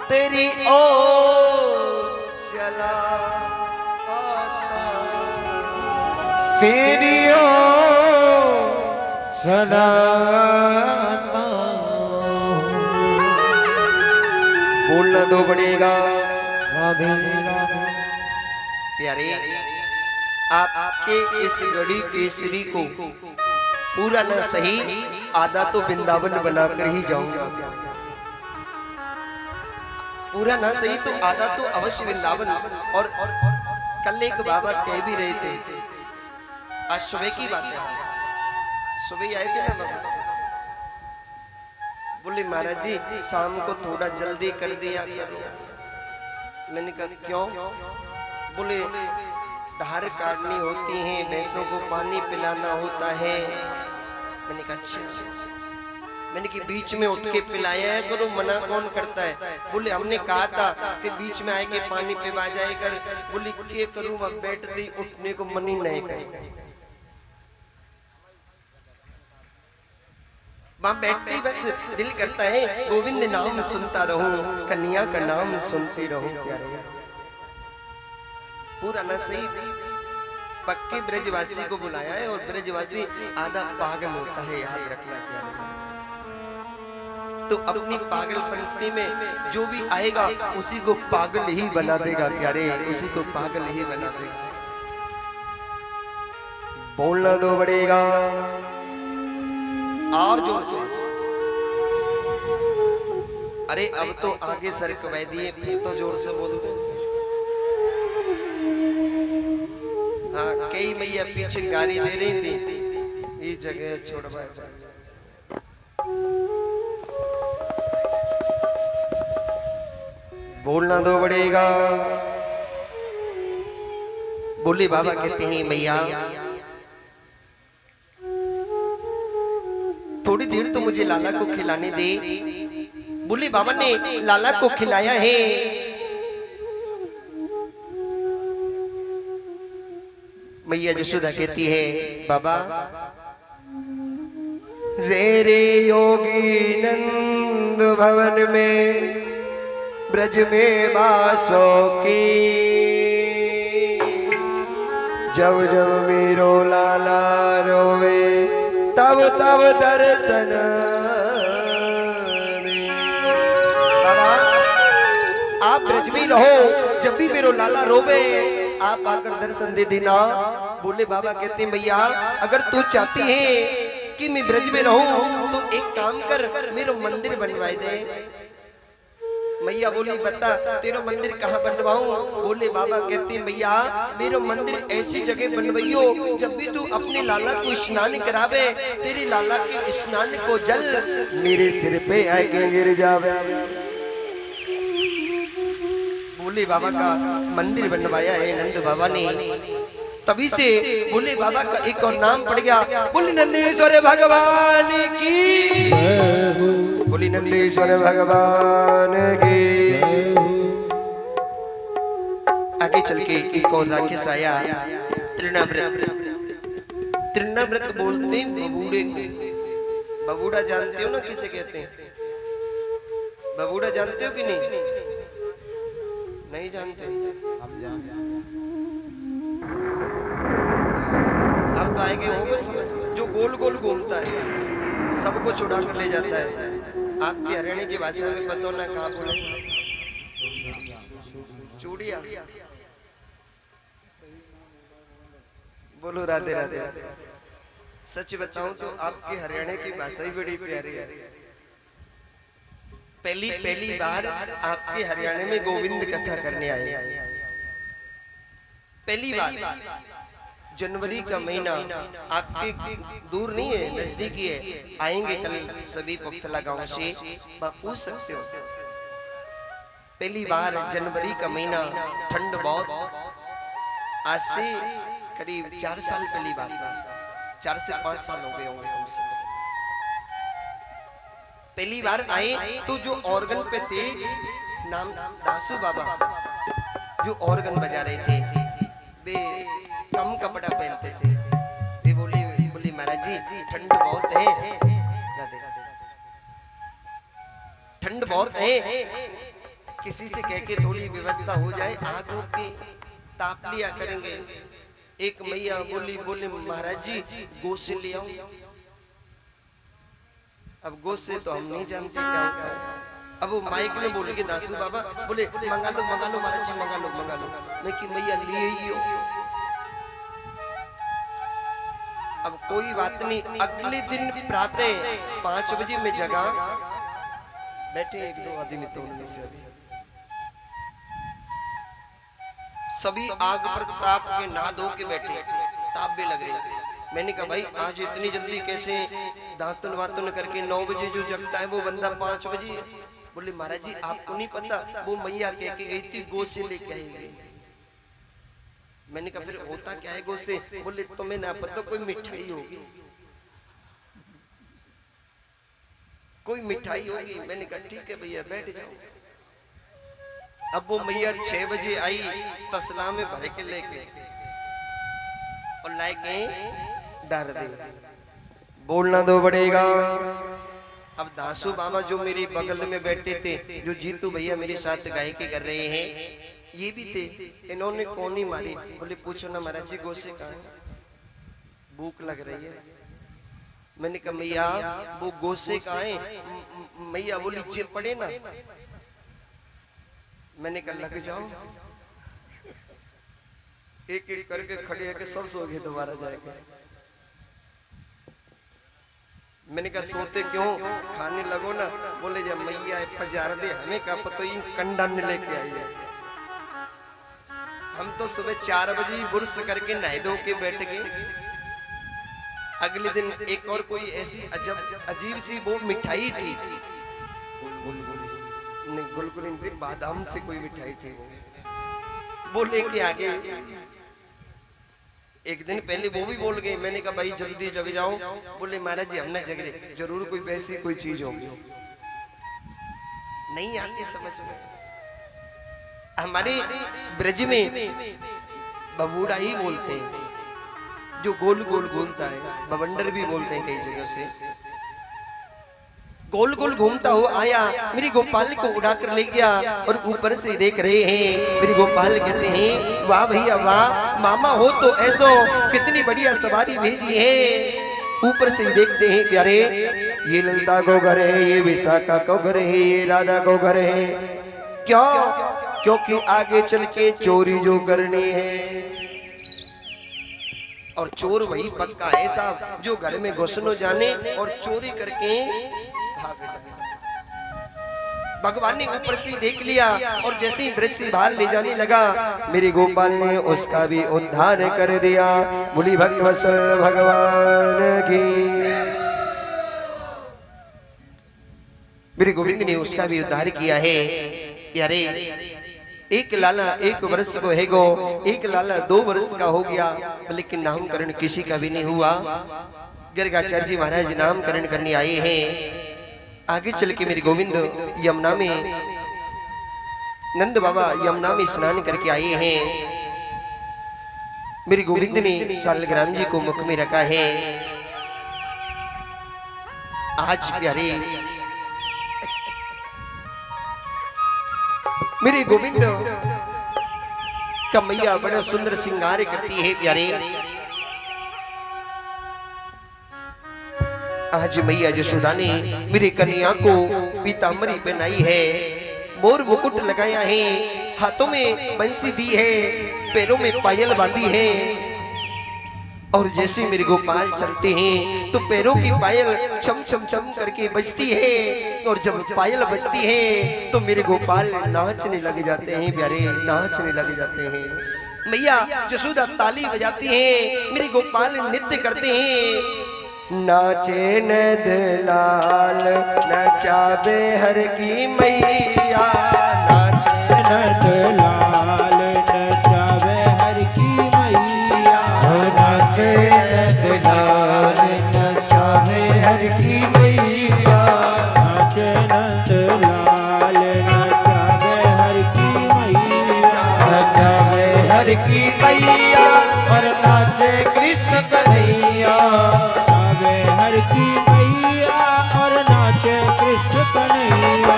[SPEAKER 2] तेरी ओर चला आता,
[SPEAKER 3] तेरी ओर सदा आता।
[SPEAKER 2] बोलना दो पड़ेगा
[SPEAKER 3] प्यारे।
[SPEAKER 2] आपके इस गढ़ी केसरी को पूरा न सही आधा तो वृंदावन बनाकर ही जाऊंगा, पूरा न सही तो आधा तो अवश्य वृंदावन। और कल एक बाबा कह भी रहे थे, आज सुबह की बात है, सुबह आए थे ना बाबा, बोले महाराज जी शाम को थोड़ा जल्दी कर दिया करो। मैंने कहा क्यों? बोले धार काटनी होती है, भैंसों को पानी पिलाना होता है। मैंने कहा अच्छा।
[SPEAKER 1] मैंने कि बीच में उठ के पिलाया है करो, मना कौन करता है। बोले हमने कहा था कि बीच में आए के पानी पिवा जाए कर। बोली के करूं अब बैठती उठने को मन ही नहीं करे। वहां बैठते ही बस दिल करता है गोविंद नाम सुनता रहूं, कन्या का नाम सुनती रहूं। पूरा ना सही पक्के ब्रजवासी को बुलाया है, और ब्रजवासी आधा पागल होता है, याद रखना प्यारे। तो अपनी पागलपंती में जो भी आएगा उसी को पागल ही बना देगा प्यारे, उसी को पागल ही बना देगा। बोलना तो पड़ेगा और जोर से। अरे अब तो आगे सरक वैदिए, फिर तो जोर से बोलते। हाँ, कई मैया पीछे गाड़ी दे रही थी, ये जगह छोड़वा। बोलना तो पड़ेगा। बोले बाबा कहते हैं मैया थोड़ी देर तो मुझे लाला को खिलाने दे। बोले बाबा ने लाला को खिलाया है। मैया यशोदा कहती है बाबा रे रे योगी नंद भवन में ब्रज में बासो की, जब जब मेरो लाला रोवे तब तब दर्शन दे। बाबा आप ब्रज में रहो, जब भी मेरो लाला रोवे आप आकर दर्शन दे देना। बोले बाबा कहते भैया अगर तू चाहती है कि मैं ब्रज में रहूं तो एक काम कर, मेरो मंदिर बनवाए दे। मैया बोली बता तेरा मंदिर कहाँ बनवाऊं। बोले बाबा कहते हैं भैया मेरा मंदिर ऐसी जगह बनवाइयो जब भी तू अपने लाला को स्नान करावे, तेरे लाला के स्नान को जल मेरे सिर पे आके गिर जावे। बोले बाबा का मंदिर बनवाया है नंद बाबा ने, तभी से बोले बाबा का एक और नाम पड़ गया। बोले नंदेश्वर भगवान की, बोले नंदेश्वर भगवान की। आगे चल के एक और राकेश आया, तृणाव्रत। तृणाव्रत बोलते हैं बबूड़े को। बबूड़ा जानते हो ना किसे कहते हैं? बबूड़ा जानते हो कि नहीं? नहीं जानते? अब तो आएंगे होंगे समझ, जो गोल गोल घूमता है सबको छुड़ा कर ले जाता है। आपकी हरियाणा की भाषा में बताओ ना कहाँ बोले? चूड़िया। बोलो राधे राधे। सच बताऊं तो आपकी हरियाणा की भाषा ही बड़ी प्यारी है। पहली बार आपके हरियाणा में गोविंद कथा करने आए। पहली बार जनवरी का महीना, आपके दूर नहीं है, नजदीकी है। आएंगे कल सभी पुख्तला गांव से, पूछ सकते हो। पहली बार जनवरी का महीना, ठंड बहुत। आज से करीब 4 साल पहली बात, 4 से 5 साल हो गए होंगे। पहली बार आए तो जो ऑर्गन पे थे, नाम दासू बाबा, जो ऑर्गन बजा रहे थे वे कम कपड़ा पहनते थे। वे बोले महाराज जी ठंड बहुत है, ठंड बहुत है, किसी से कह के थोड़ी व्यवस्था हो जाए, आगों के ताप लिया करेंगे। एक मैया बोले महाराज जी गो से ले आओ। अब गो से तो हम नहीं जानते क्या होता है। अब वो माइक में बोल के दासू बाबा बोले मंगा लो महाराज जी, मंगा लो। मैं कि मैया लिए ही हो। अब कोई बात नहीं, अगले दिन प्रातः 5 बजे में जगा, बैठे 1-2 आदमी तो उनमें से सभी आग पर ताप के नहा धो के बैठे, ताप भी लग रही। मैंने कहा भाई आज इतनी जल्दी कैसे? दातुन वातुन करके 9 बजे जो जगता है वो बंदा 5 बजे। बोले महाराज जी आपको नहीं पता, वो मैया कह के गई थी गो से लेके आएंगे। मैंने कहा फिर होता क्या है गो से? बोले तुम्हें ना पता, कोई मिठाई होगी। कोई मिठाई होगी। मैंने कहा ठीक है भैया बैठ जाओ। अब वो मैया 6 बजे आई, तसला में भर के लेके और लाके डाल दे। बोलना दो पड़ेगा। अब दासू बाबा जो मेरे बगल में बैठे थे, जो जीतू भैया मेरे साथ गायकी कर रहे हैं, ये भी थे। इन्होंने कौनी मारी, बोले पूछो ना महाराज जी गोसे कहाँ है, भूख लग रही है। मैंने कहा मैया वो गोसे कहाँ है। मैया बोली जे पड़े ना। मैंने कहा लग जाओ। एक एक करके खड़े होके सब सो गए, दोबारा जाएगा। मैंने कहा सोते क्यों, खाने लगो ना। बोले जब मैया पजार दे, हमें कहा पता इन कंडा ने लेके आई है। हम तो सुबह 4 बजे बुर्श करके नहा धो के बैठ गए। अगले दिन एक और कोई ऐसी अजीब सी वो मिठाई थी, नहीं गुलगुल नहीं, बादाम से कोई मिठाई थी, वो लेके आ गए। एक दिन पहले वो भी बोल गए। मैंने कहा भाई जल्दी जग जाओ। बोले महाराज जी हम ना जग रहे, जरूर कोई वैसी कोई चीज होगी। नहीं आती समझ में। हमारे ब्रज में बबूड़ा ही बोलते हैं, जो गोल गोल घूमता है। बवंडर भी बोलते हैं कई जगह से। गोल गोल घूमता हुआ आया, मेरी गोपाल को उड़ाकर ले गया और ऊपर से देख रहे हैं। मेरी गोपाल कहते हैं वाह भैया वाह, मामा हो तो ऐसो, कितनी बढ़िया सवारी भेजी है। ऊपर से देखते हैं प्यारे, ये ललिता को घर है, ये विशाखा को घर है, ये राधा को घर है। क्यों? क्योंकि आगे चल के चोरी जो करनी है, और चोर वही पक्का है साहब जो घर में घुसनो जाने और चोरी करके भाग जाए। भगवान ने ऊपर से देख लिया और जैसे ही ब्रज से बाहर ले जाने लगा, मेरे गोपाल ने उसका भी उद्धार कर दिया। बोली भगवत्सल भगवान की। मेरे गोविंद ने उसका भी उद्धार किया है। यारे एक लाला 1 वर्ष को है गो, एक लाला 2 वर्ष का हो गया, लेकिन नामकरण किसी का भी नहीं हुआ। गर्गाचार्य जी महाराज नामकरण करने आए हैं। आगे चल के मेरे गोविंद यमुना में, नंद बाबा यमुना में स्नान करके आए हैं। मेरे गोविंद ने शालग्राम जी को मुख में रखा है। आज प्यारे मेरे गोविंद का मैया बड़ा सुंदर श्रृंगार करती है प्यारे। आज मैया यशोदा ने मेरी कन्या को पीतांबरी पहनाई है, मोर मुकुट लगाया है, हाथों में बंसी दी है, पैरों में पायल बांधी है। और जैसे मेरे गोपाल चलते हैं तो पैरों की पायल छम छम छम करके बजती है, और जब पायल बजती है तो मेरे गोपाल नाचने लग जाते हैं प्यारे, नाचने लग जाते हैं। मैया यशोदा ताली बजाती है, मेरे गोपाल नृत्य करते हैं। नाचे नद लाल नचावे हर की मैया, नाचे नद लाल नचावे हर की मैया, नाचे नद लाल नचावे हर की मैया, नाचे नद लाल नचावे हर की मैया, नचावे हर की मैया, और नाचे कृष्ण कन्हैया, हर की मैया, और नाचे कृष्ण कन्हैया,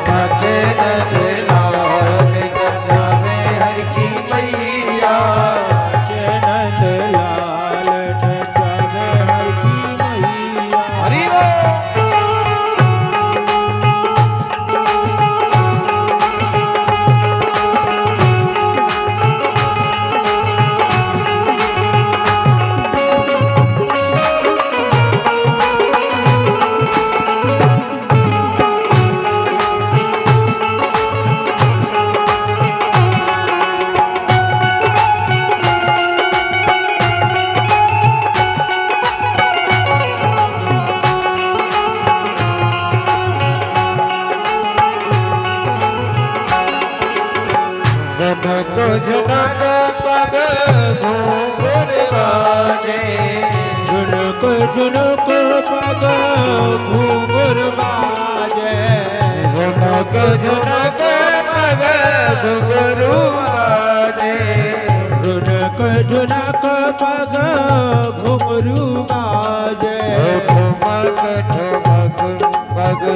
[SPEAKER 1] नाचे नद लाल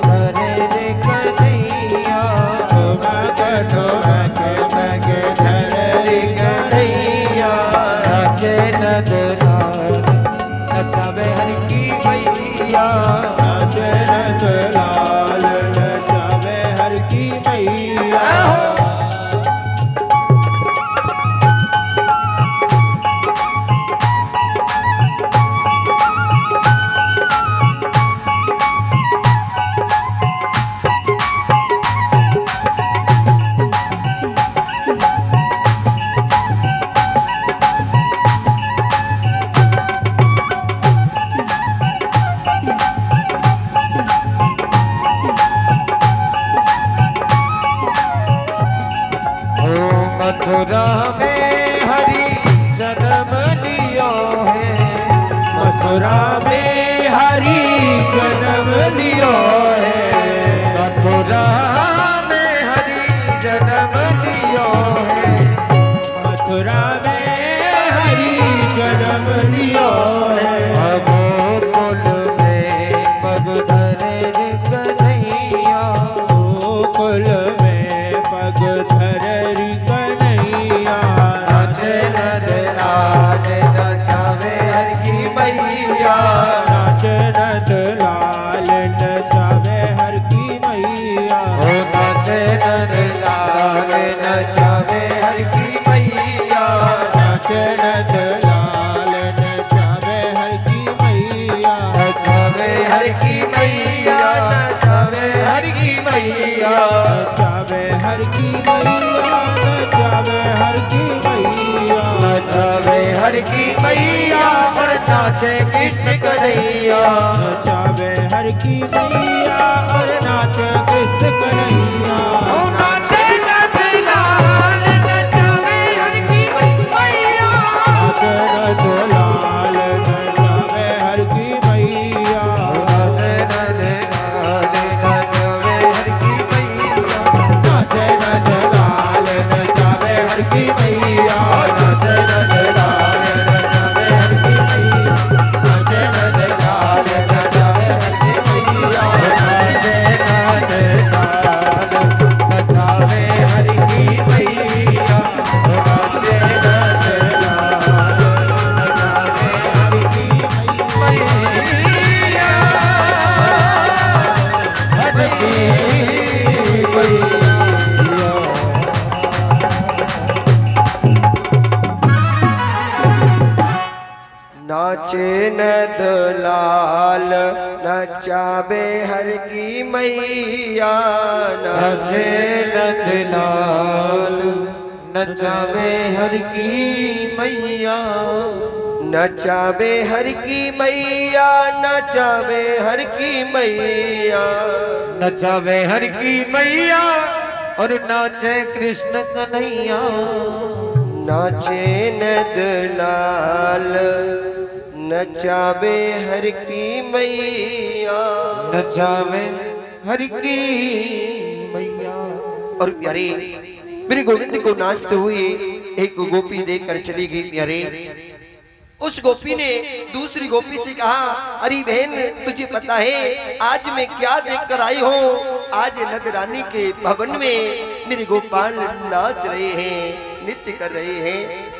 [SPEAKER 3] धरे रे कन्हैया
[SPEAKER 2] ठुमक ठुमक पग धर रे कन्हैया
[SPEAKER 3] नाचे नंद लाल नचावे हर की मैया
[SPEAKER 2] नाचे नंद लाल नचावे हर की मैया
[SPEAKER 3] मथुरा में हरि जन्म लियो है
[SPEAKER 2] मथुरा में हरि जन्म लियो है
[SPEAKER 3] मथुरा में हरि जन्म लियो है
[SPEAKER 2] मथुरा में हरि जन्म लियो है
[SPEAKER 3] गोकुल में पग धरे रे कन्हैया
[SPEAKER 2] गोकुल में पग धर री कन्हैया
[SPEAKER 3] नाचे नंद लाल नचावे हर की मैया
[SPEAKER 2] नाच नंद लाल नचावे हर की मैया
[SPEAKER 3] ओ नाचे नंद लाल नचावे हर की मैया
[SPEAKER 2] नाच नंद लाल नचावे हर की मैया
[SPEAKER 3] नचावे हर की मैया नचावे हर की मैया
[SPEAKER 2] नचावे हर की मैया नचावे हर की मैया
[SPEAKER 3] नचावे हर की मैया और नाचे कृष्ण कन्हैया
[SPEAKER 2] नचावे हर की मैया और नाच कृष्ण कन्हैया
[SPEAKER 3] ओ नाचे नंद लाल नचावे हर की मैया
[SPEAKER 2] नाच नंद लाल नचावे हर की मैया
[SPEAKER 3] नाचे नंद लाल नचावे हर की मैया
[SPEAKER 2] नाच नंद लाल नचावे हर की मैया नाच नंद लाल नचावे हर की मैया नाच नंद लाल नचावे हर की मैया
[SPEAKER 3] नचावे हर की मैया नाचे नंद लाल नचावे हर की मैया हर की मैया
[SPEAKER 2] नाचे नंद लाल नचावे हर की मैया
[SPEAKER 3] नाचे नंद लाल नचावे हर की मैया
[SPEAKER 2] नचावे हर की मैया नचावे हर की मैया
[SPEAKER 3] नचावे हर की मैया और नाचे कृष्ण कन्हैया
[SPEAKER 2] नाचे नंद लाल नचावे हर की मैया
[SPEAKER 3] नचावे हर की मैया।
[SPEAKER 2] और प्यारे मेरे गोविंद को नाचते हुए एक गोपी देखकर चली गई प्यारे। उस गोपी ने दूसरी गोपी से कहा, अरे बहन तुझे पता है आज मैं क्या देख कर आई हूँ? आज नंद रानी के भवन में मेरे गोपाल नाच रहे हैं, नृत्य कर रहे हैं।